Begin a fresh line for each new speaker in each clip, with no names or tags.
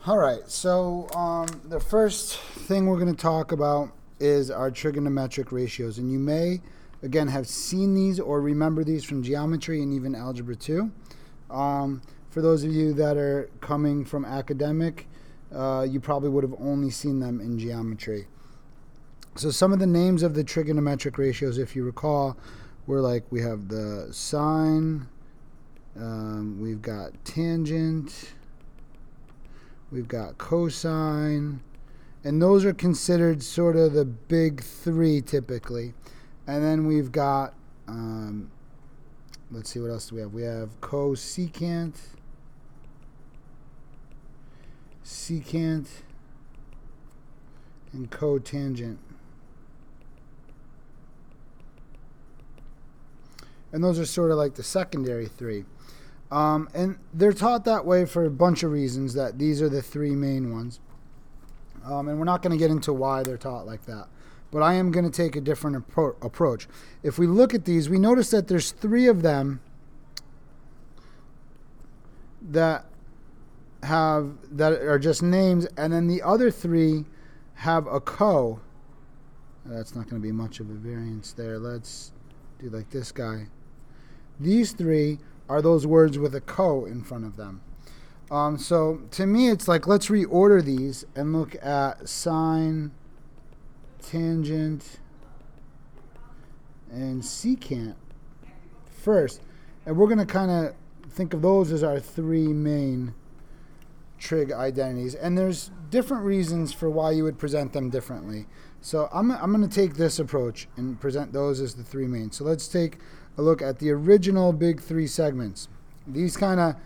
All right, so the first thing we're going to talk about is our trigonometric ratios. And you may, again, have seen these or remember these from geometry and even algebra 2. For those of you that are coming from academic, you probably would have only seen them in geometry. So some of the names of the trigonometric ratios, if you recall, were like we have the sine, we've got tangent, we've got cosine, and those are considered sort of the big three typically. And then we've got, let's see, what else do we have? We have cosecant, secant, and cotangent. And those are sort of like the secondary three. And they're taught that way for a bunch of reasons, that these are the three main ones. And we're not going to get into why they're taught like that. But I am going to take a different approach. If we look at these, we notice that there's three of them that are just names, and then the other three have a co. That's not going to be much of a variance there. Let's do like this guy. These three are those words with a co in front of them. So to me, it's like, let's reorder these and look at sine, tangent, and secant first. And we're going to kind of think of those as our three main trig identities. And there's different reasons for why you would present them differently. So I'm going to take this approach and present those as the three main. So let's take a look at the original big three segments. These kind of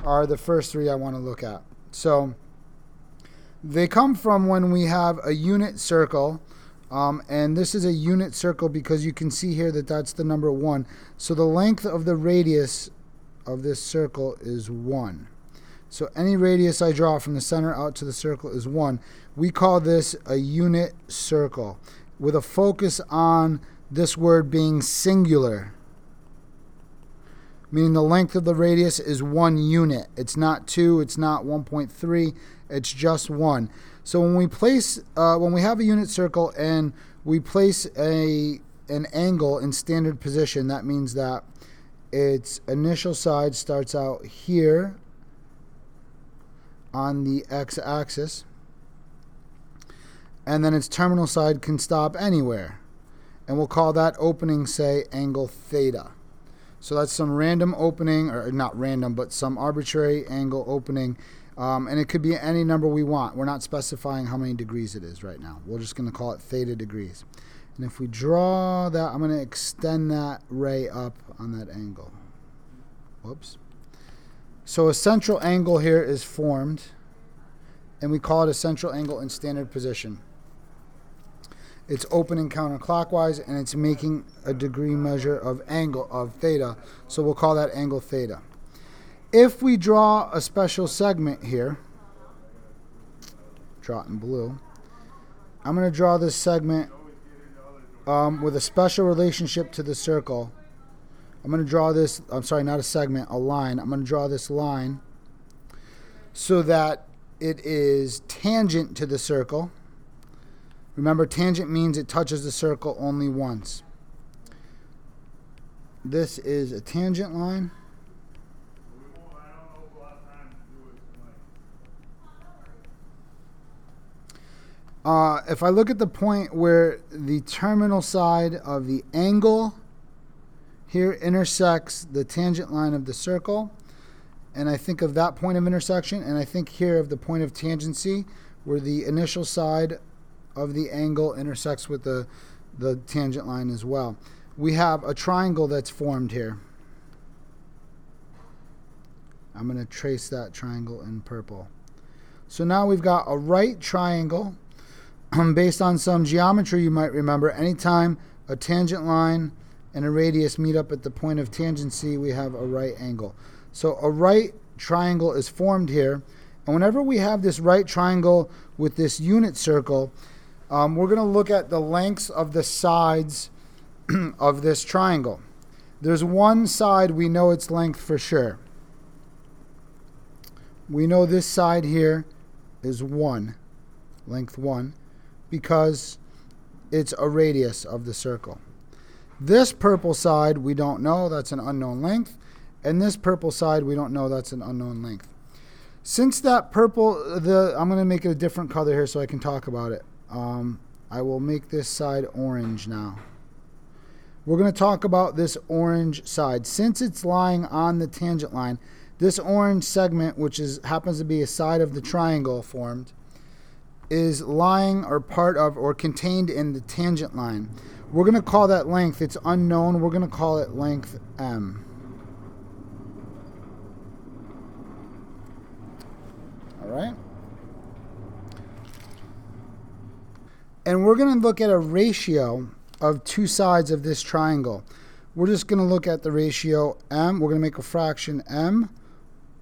are the first three I want to look at. So they come from when we have a unit circle, and this is a unit circle because you can see here that that's the number 1. So the length of the radius of this circle is 1. So any radius I draw from the center out to the circle is 1. We call this a unit circle, with a focus on this word being singular, meaning the length of the radius is 1 unit. It's not 2, it's not 1.3, it's just 1. So when we have a unit circle and we place an angle in standard position, that means that its initial side starts out here on the x-axis, and then its terminal side can stop anywhere. And we'll call that opening, say, angle theta. So that's some random opening, or not random, but some arbitrary angle opening. And it could be any number we want. We're not specifying how many degrees it is right now. We're just going to call it theta degrees. And if we draw that, I'm going to extend that ray up on that angle. Whoops. So a central angle here is formed, and we call it a central angle in standard position. It's opening counterclockwise, and it's making a degree measure of angle of theta, so we'll call that angle theta. If we draw a special segment here, draw it in blue, I'm going to draw this segment with a special relationship to the circle. I'm going to draw this, I'm sorry, not a segment, a line. I'm going to draw this line so that it is tangent to the circle. Remember, tangent means it touches the circle only once. This is a tangent line. If I look at the point where the terminal side of the angle here intersects the tangent line of the circle, and I think of that point of intersection, and I think here of the point of tangency, where the initial side of the angle intersects with the tangent line as well. We have a triangle that's formed here. I'm going to trace that triangle in purple. So now we've got a right triangle. Based on some geometry you might remember, anytime a tangent line and a radius meet up at the point of tangency, we have a right angle. So a right triangle is formed here. And whenever we have this right triangle with this unit circle, we're going to look at the lengths of the sides of this triangle. There's one side we know its length for sure. We know this side here is 1, length 1, because it's a radius of the circle. This purple side we don't know, that's an unknown length, and this purple side we don't know, that's an unknown length. Since that purple, I'm going to make it a different color here so I can talk about it. I will make this side orange now. We're going to talk about this orange side. Since it's lying on the tangent line, this orange segment, which happens to be a side of the triangle formed, is lying or part of or contained in the tangent line. We're going to call that length, it's unknown, we're going to call it length M. All right? And we're going to look at a ratio of two sides of this triangle. We're just going to look at the ratio M. We're going to make a fraction M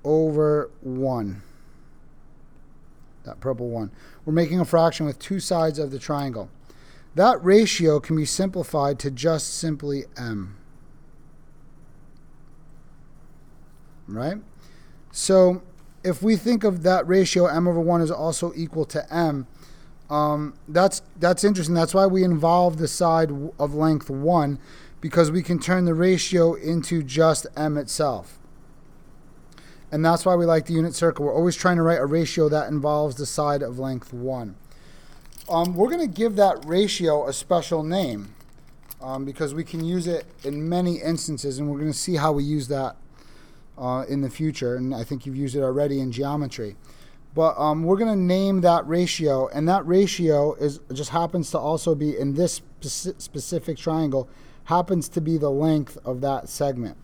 over 1. That purple one. We're making a fraction with two sides of the triangle. That ratio can be simplified to just simply M. Right? So if we think of that ratio, M over 1 is also equal to M, that's interesting. That's why we involve the side of length 1, because we can turn the ratio into just M itself. And that's why we like the unit circle. We're always trying to write a ratio that involves the side of length 1. We're going to give that ratio a special name because we can use it in many instances, and we're going to see how we use that in the future. And I think you've used it already in geometry. But we're going to name that ratio, and that ratio just happens to also be, in this specific triangle, happens to be the length of that segment.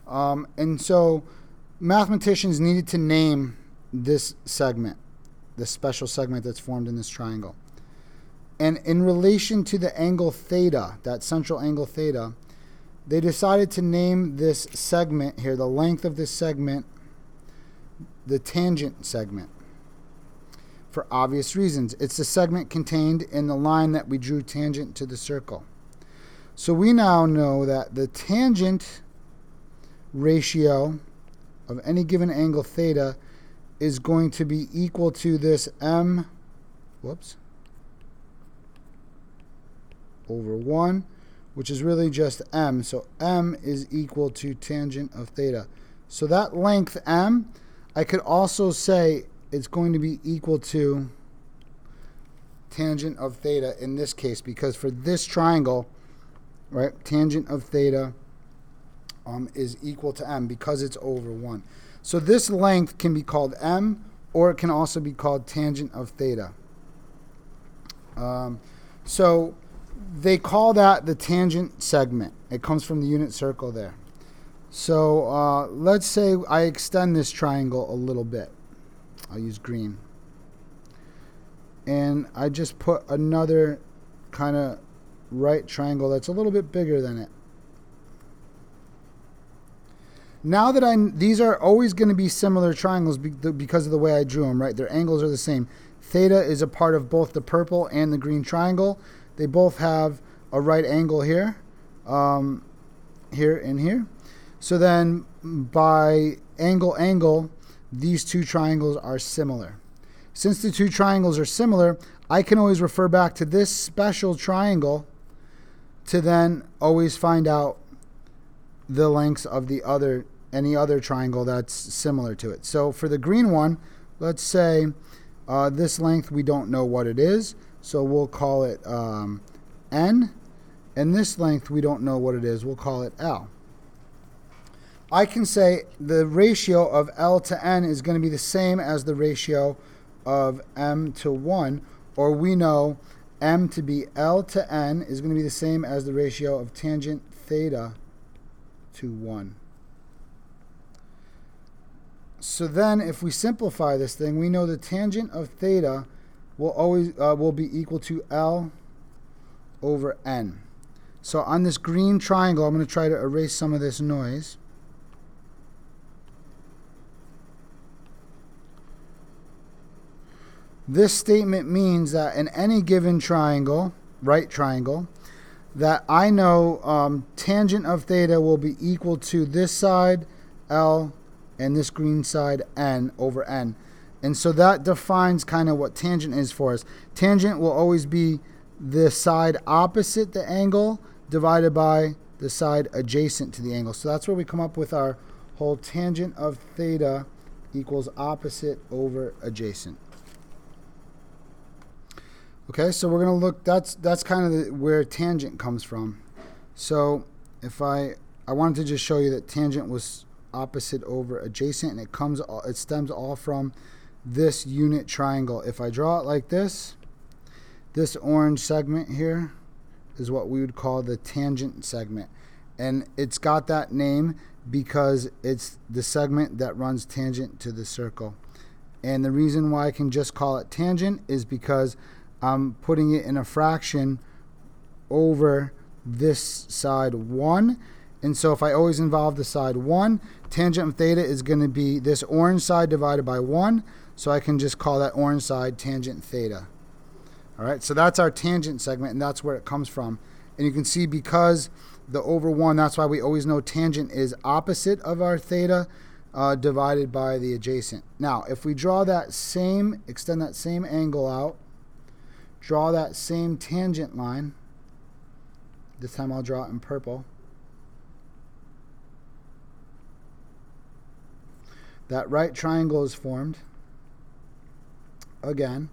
And so mathematicians needed to name this segment, this special segment that's formed in this triangle. And in relation to the angle theta, that central angle theta, they decided to name this segment here, the length of this segment, the tangent segment, for obvious reasons. It's the segment contained in the line that we drew tangent to the circle. So we now know that the tangent ratio of any given angle theta is going to be equal to this M, over 1, which is really just M. So M is equal to tangent of theta. So that length M, I could also say it's going to be equal to tangent of theta in this case, because for this triangle, right, tangent of theta is equal to M because it's over 1. So this length can be called M, or it can also be called tangent of theta. So they call that the tangent segment. It comes from the unit circle there. So let's say I extend this triangle a little bit. I'll use green. And I just put another kind of right triangle that's a little bit bigger than it. Now that these are always going to be similar triangles because of the way I drew them, right? Their angles are the same. Theta is a part of both the purple and the green triangle. They both have a right angle here, here and here. So then by angle, these two triangles are similar. Since the two triangles are similar, I can always refer back to this special triangle to then always find out the lengths of any other triangle that's similar to it. So for the green one, let's say this length, we don't know what it is, so we'll call it N, and this length, we don't know what it is, we'll call it L. I can say the ratio of L to N is going to be the same as the ratio of M to 1, or we know M to be L to N is going to be the same as the ratio of tangent theta to 1. So then if we simplify this thing, we know the tangent of theta will be equal to L over N. So on this green triangle, I'm going to try to erase some of this noise. This statement means that in any given triangle, right triangle, that I know tangent of theta will be equal to this side, L, and this green side, N over N. And so that defines kind of what tangent is for us. Tangent will always be the side opposite the angle divided by the side adjacent to the angle. So that's where we come up with our whole tangent of theta equals opposite over adjacent. Okay, so we're going to look, that's kind of where tangent comes from. So if I wanted to just show you that tangent was opposite over adjacent, and it stems all from this unit triangle. If I draw it like this orange segment here is what we would call the tangent segment. And it's got that name because it's the segment that runs tangent to the circle. And the reason why I can just call it tangent is because I'm putting it in a fraction over this side 1. And so if I always involve the side 1, tangent of theta is going to be this orange side divided by 1. So I can just call that orange side tangent theta. All right, so that's our tangent segment, and that's where it comes from. And you can see because the over 1, that's why we always know tangent is opposite of our theta divided by the adjacent. Now, if we draw that same, extend that same angle out, draw that same tangent line, this time I'll draw it in purple. That right triangle is formed again.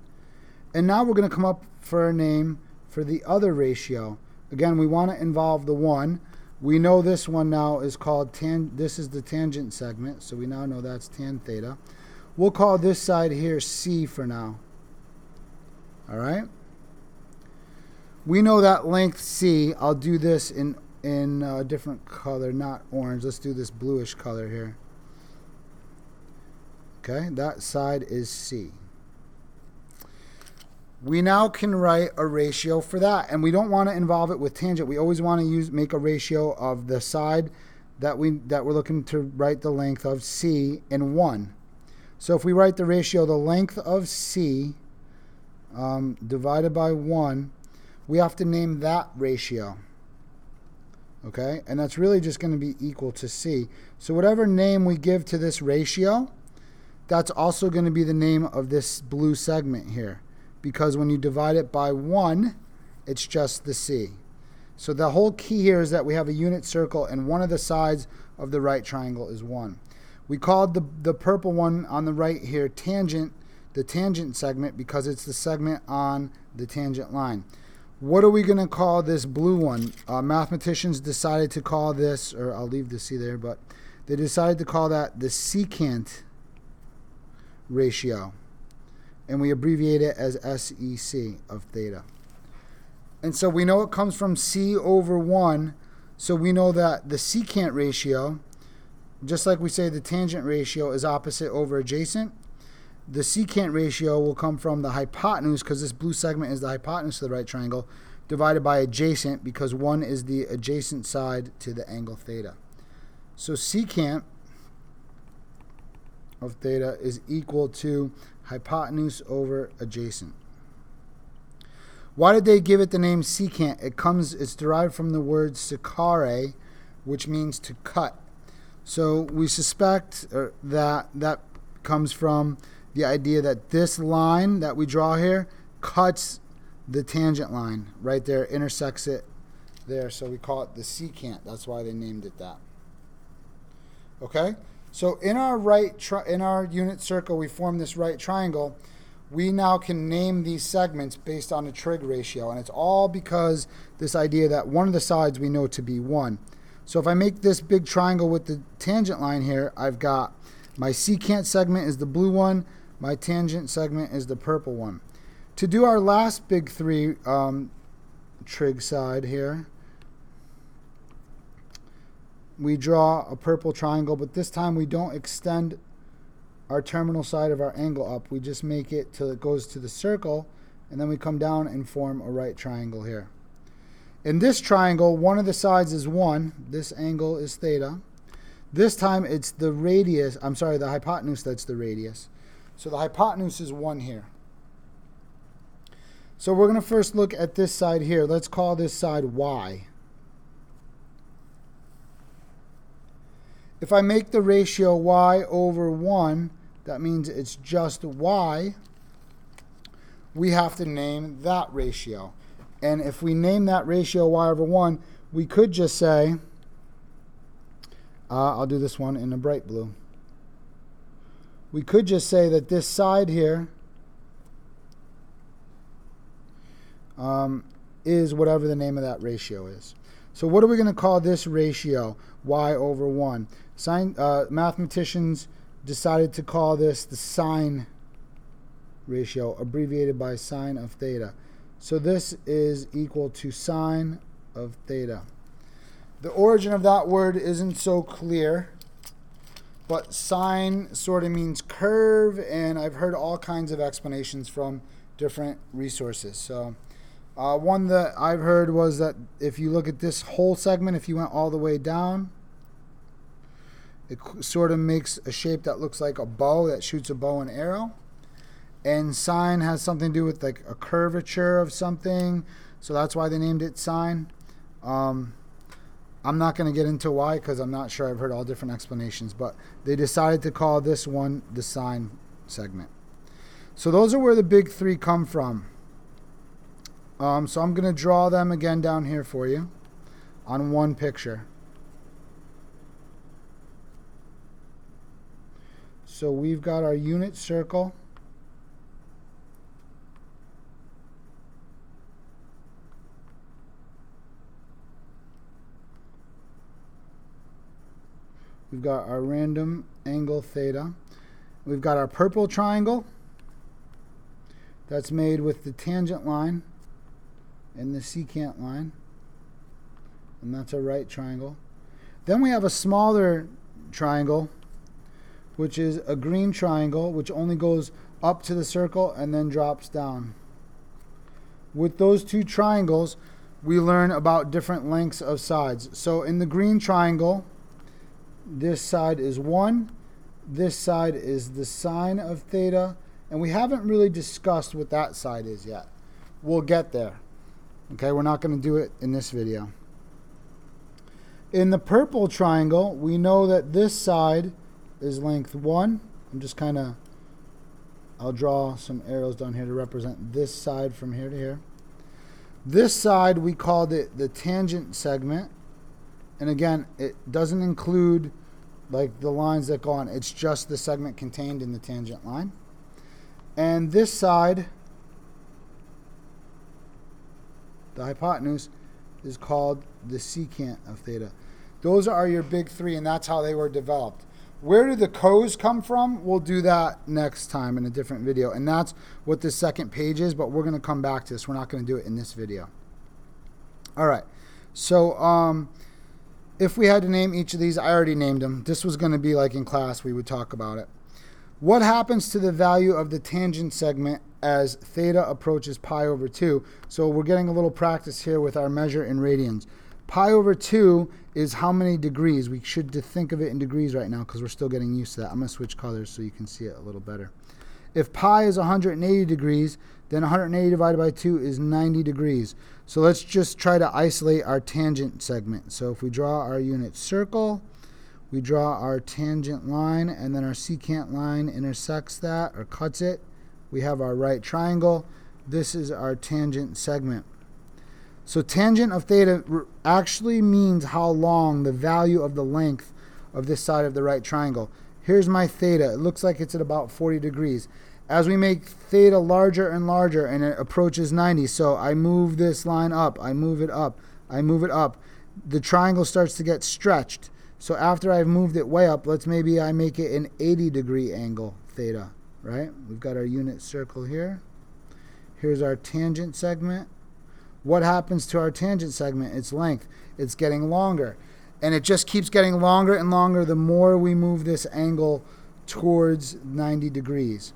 And now we're going to come up for a name for the other ratio. Again, we want to involve the 1. We know this one now is called this is the tangent segment, so we now know that's tan theta. We'll call this side here C for now. All right? We know that length C. I'll do this in a different color, not orange. Let's do this bluish color here. Okay, that side is C. We now can write a ratio for that, and we don't want to involve it with tangent. We always want to make a ratio of the side that we're looking to write the length of C in 1. So if we write the ratio, the length of C divided by 1, we have to name that ratio. Okay, and that's really just going to be equal to C. So whatever name we give to this ratio, that's also going to be the name of this blue segment here. Because when you divide it by 1, it's just the C. So the whole key here is that we have a unit circle and one of the sides of the right triangle is 1. We called the purple one on the right here tangent, the tangent segment, because it's the segment on the tangent line. What are we going to call this blue one? Mathematicians decided to call this, or I'll leave the C there, but they decided to call that the secant ratio. And we abbreviate it as SEC of theta. And so we know it comes from C over 1. So we know that the secant ratio, just like we say the tangent ratio is opposite over adjacent, the secant ratio will come from the hypotenuse, because this blue segment is the hypotenuse of the right triangle, divided by adjacent, because 1 is the adjacent side to the angle theta. So secant of theta is equal to hypotenuse over adjacent. Why did they give it the name secant? It's derived from the word secare, which means to cut. So we suspect that comes from the idea that this line that we draw here cuts the tangent line right there, intersects it there. So we call it the secant. That's why they named it that. Okay? So in our unit circle, we form this right triangle. We now can name these segments based on a trig ratio, and it's all because this idea that one of the sides we know to be 1. So if I make this big triangle with the tangent line here, I've got my secant segment is the blue one, my tangent segment is the purple one. To do our last big 3 trig side here, we draw a purple triangle, but this time we don't extend our terminal side of our angle up. We just make it till it goes to the circle, and then we come down and form a right triangle here. In this triangle, one of the sides is 1. This angle is theta. This time it's the radius, the hypotenuse that's the radius. So the hypotenuse is 1 here. So we're going to first look at this side here. Let's call this side y. If I make the ratio y over 1, that means it's just y. We have to name that ratio. And if we name that ratio y over 1, we could just say, I'll do this one in a bright blue. We could just say that this side here is whatever the name of that ratio is. So what are we going to call this ratio, y over 1? Mathematicians decided to call this the sine ratio, abbreviated by sine of theta. So this is equal to sine of theta. The origin of that word isn't so clear, but sine sort of means curve, and I've heard all kinds of explanations from different resources. So one that I've heard was that if you look at this whole segment, if you went all the way down, it sort of makes a shape that looks like a bow, that shoots a bow and arrow. And sine has something to do with like a curvature of something, so that's why they named it sine. I'm not going to get into why, because I'm not sure. I've heard all different explanations, but they decided to call this one the sine segment. So those are where the big three come from. So I'm going to draw them again down here for you on one picture. So we've got our unit circle. We've got our random angle theta. We've got our purple triangle that's made with the tangent line and the secant line, and that's a right triangle. Then we have a smaller triangle, which is a green triangle, which only goes up to the circle and then drops down. With those two triangles, we learn about different lengths of sides. So in the green triangle, this side is 1, this side is the sine of theta, and we haven't really discussed what that side is yet. We'll get there. Okay, we're not going to do it in this video. In the purple triangle, we know that this side is length 1. I'll draw some arrows down here to represent this side from here to here. This side, we called it the tangent segment. And again, it doesn't include like the lines that go on. It's just the segment contained in the tangent line. And this side, the hypotenuse, is called the secant of theta. Those are your big three, and that's how they were developed. Where do the cos come from? We'll do that next time in a different video. And that's what the second page is, but we're going to come back to this. We're not going to do it in this video. All right. So if we had to name each of these, I already named them. This was going to be like in class, we would talk about it. What happens to the value of the tangent segment as theta approaches pi over 2? So we're getting a little practice here with our measure in radians. Pi over 2 is how many degrees? We should think of it in degrees right now because we're still getting used to that. I'm going to switch colors so you can see it a little better. If pi is 180 degrees, then 180 divided by 2 is 90 degrees. So let's just try to isolate our tangent segment. So if we draw our unit circle, we draw our tangent line, and then our secant line intersects that or cuts it. We have our right triangle. This is our tangent segment. So tangent of theta actually means how long, the value of the length of this side of the right triangle. Here's my theta. It looks like it's at about 40 degrees. As we make theta larger and larger, and it approaches 90, so I move this line up, I move it up, I move it up, the triangle starts to get stretched. So after I've moved it way up, maybe I make it an 80 degree angle theta, right? We've got our unit circle here. Here's our tangent segment. What happens to our tangent segment? Its length. It's getting longer. And it just keeps getting longer and longer the more we move this angle towards 90 degrees.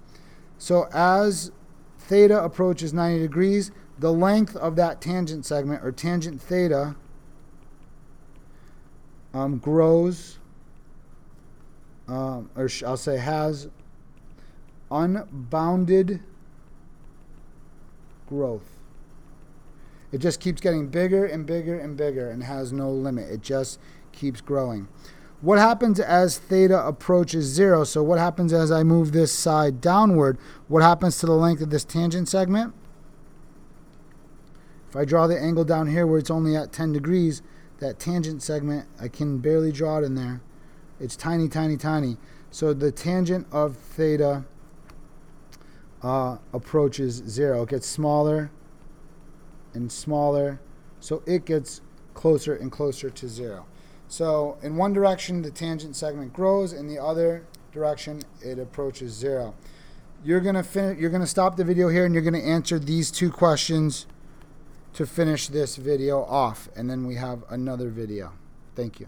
So as theta approaches 90 degrees, the length of that tangent segment, or tangent theta, grows, I'll say has unbounded growth. It just keeps getting bigger and bigger and bigger and has no limit. It just keeps growing. What happens as theta approaches 0? So what happens as I move this side downward? What happens to the length of this tangent segment? If I draw the angle down here where it's only at 10 degrees, that tangent segment, I can barely draw it in there. It's tiny, tiny, tiny. So the tangent of theta approaches 0. It gets smaller and smaller. So it gets closer and closer to 0. So in one direction, the tangent segment grows. In the other direction, it approaches 0. You're gonna stop the video here, and you're gonna answer these two questions to finish this video off, and then we have another video. Thank you.